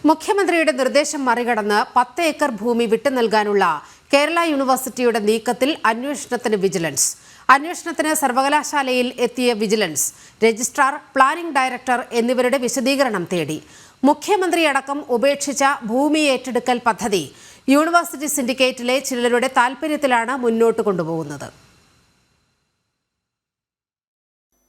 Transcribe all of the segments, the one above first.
മുഖ്യമന്ത്രിയുടെ നിർദ്ദേശം മറികടന്ന് 10 ഏക്കർ ഭൂമി വിട്ടു നൽകാനുള്ള കേരള യൂണിവേഴ്സിറ്റിയുടെ നീക്കത്തിൽ അന്വേഷണത്തിന് വിജിലൻസ്. അന്വേഷണത്തിന് സർവകലാശാലയിൽ എത്തിയ വിജിലൻസ് രജിസ്ട്രാർ, പ്ലാനിംഗ് ഡയറക്ടർ എന്നിവരുടെ വിശദീകരണം തേടി. മുഖ്യമന്ത്രിയടക്കം ഉപേക്ഷിച്ച ഭൂമി ഏറ്റെടുക്കൽ പദ്ധതി യൂണിവേഴ്സിറ്റി സിൻഡിക്കേറ്റിലെ ചിലരുടെ താൽപര്യത്തിലാണ് മുന്നോട്ട് കൊണ്ടുപോകുന്നത്.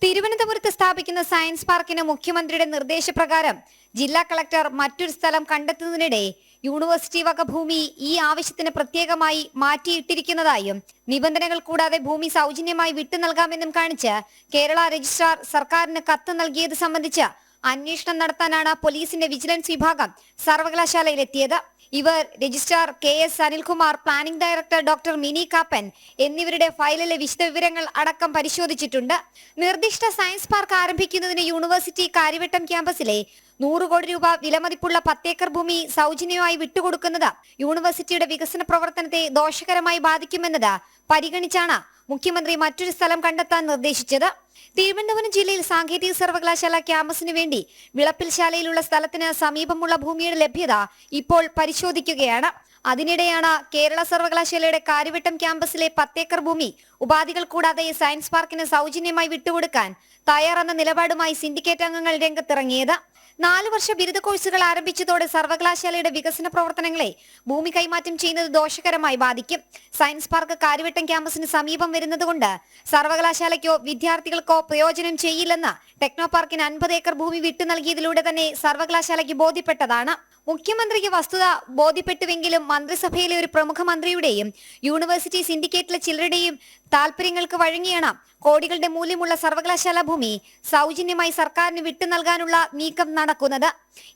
തിരുവനന്തപുരത്ത് സ്ഥാപിക്കുന്ന സയൻസ് പാർക്കിന് മുഖ്യമന്ത്രിയുടെ നിർദ്ദേശപ്രകാരം ജില്ലാ കളക്ടർ മറ്റൊരു സ്ഥലം കണ്ടെത്തുന്നതിനിടെ യൂണിവേഴ്സിറ്റി വക ഭൂമി ഈ ആവശ്യത്തിന് പ്രത്യേകമായി മാറ്റിയിട്ടിരിക്കുന്നതായും നിബന്ധനകൾ കൂടാതെ ഭൂമി സൗജന്യമായി വിട്ടു നൽകാമെന്നും കാണിച്ച് കേരള രജിസ്ട്രാർ സർക്കാരിന് കത്ത് നൽകിയത് സംബന്ധിച്ച് അന്വേഷണം നടത്താനാണ് പോലീസിന്റെ വിജിലൻസ് വിഭാഗം സർവകലാശാലയിലെത്തിയത്. ഇവർ registrar KS Anilkumar, planning director doctor mini Kappan എന്നിവരുടെ ഫയലിലെ വിശദവിവരങ്ങൾ അടക്കം പരിശോധിച്ചിട്ടുണ്ട്. നിർദ്ദിഷ്ട സയൻസ് പാർക്ക് ആരംഭിക്കുന്നതിന് യൂണിവേഴ്സിറ്റി കാര്യവട്ടം ക്യാമ്പസിലെ 100 കോടി രൂപ വിലമതിപ്പുള്ള 10 ഏക്കർ ഭൂമി സൗജന്യമായി വിട്ടുകൊടുക്കുന്നത് യൂണിവേഴ്സിറ്റിയുടെ വികസന പ്രവർത്തനത്തെ ദോഷകരമായി ബാധിക്കുമെന്നത് പരിഗണിച്ചാണ് മുഖ്യമന്ത്രി മറ്റൊരു സ്ഥലം കണ്ടെത്താൻ നിർദ്ദേശിച്ചത്. തിരുവനന്തപുരം ജില്ലയിൽ സാങ്കേതിക സർവകലാശാല ക്യാമ്പസിന് വേണ്ടി വിളപ്പിൽശാലയിലുള്ള സ്ഥലത്തിന് സമീപമുള്ള ഭൂമിയുടെ ലഭ്യത ഇപ്പോൾ പരിശോധിക്കുകയാണ്. അതിനിടെയാണ് കേരള സർവകലാശാലയുടെ കാര്യവട്ടം ക്യാമ്പസിലെ 10 ഏക്കർ ഭൂമി ഉപാധികൾ കൂടാതെ സയൻസ് പാർക്കിന് സൗജന്യമായി വിട്ടുകൊടുക്കാൻ തയ്യാറെന്ന നിലപാടുമായി സിൻഡിക്കേറ്റ് അംഗങ്ങൾ രംഗത്തിറങ്ങിയത്. 4 വർഷ ബിരുദ കോഴ്സുകൾ ആരംഭിച്ചതോടെ സർവകലാശാലയുടെ വികസന പ്രവർത്തനങ്ങളെ ഭൂമി കൈമാറ്റം ചെയ്യുന്നത് ദോഷകരമായി ബാധിക്കും. സയൻസ് പാർക്ക് കാര്യവട്ടം ക്യാമ്പസിന് സമീപം വരുന്നതുകൊണ്ട് സർവകലാശാലയ്ക്കോ വിദ്യാർത്ഥികൾക്കോ പ്രയോജനം ചെയ്യില്ലെന്ന് ടെക്നോ പാർക്കിന് 50 ഏക്കർ ഭൂമി വിട്ടു നൽകിയതിലൂടെ തന്നെ സർവകലാശാലയ്ക്ക് ബോധ്യപ്പെട്ടതാണ്. മുഖ്യമന്ത്രിക്ക് വസ്തുത ബോധ്യപ്പെട്ടുവെങ്കിലും മന്ത്രിസഭയിലെ ഒരു പ്രമുഖ മന്ത്രിയുടെയും യൂണിവേഴ്സിറ്റി സിൻഡിക്കേറ്റിലെ ചിലരുടെയും താൽപര്യങ്ങൾക്ക് വഴങ്ങിയാണ് കോടികളുടെ മൂല്യമുള്ള സർവകലാശാല ഭൂമി സൗജന്യമായി സർക്കാരിന് വിട്ടു നൽകാനുള്ള നീക്കം നടക്കുന്നത്.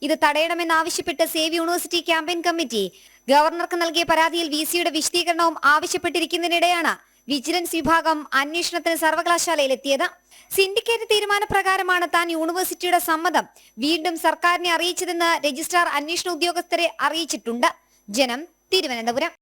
ഇത് തടയണമെന്നാവശ്യപ്പെട്ട് സേവ് യൂണിവേഴ്സിറ്റി ക്യാമ്പയിൻ കമ്മിറ്റി ഗവർണർക്ക് നൽകിയ പരാതിയിൽ VCയുടെ വിശദീകരണവും ആവശ്യപ്പെട്ടിരിക്കുന്നതിനിടെയാണ് വിജിലൻസ് വിഭാഗം അന്വേഷണത്തിന് സർവകലാശാലയിലെത്തിയത്. സിൻഡിക്കേറ്റ് തീരുമാനപ്രകാരമാണ് താൻ യൂണിവേഴ്സിറ്റിയുടെ സമ്മതം വീണ്ടും സർക്കാരിനെ അറിയിച്ചതെന്ന് രജിസ്ട്രാർ അന്വേഷണ ഉദ്യോഗസ്ഥരെ അറിയിച്ചിട്ടുണ്ട്. ജനം, തിരുവനന്തപുരം.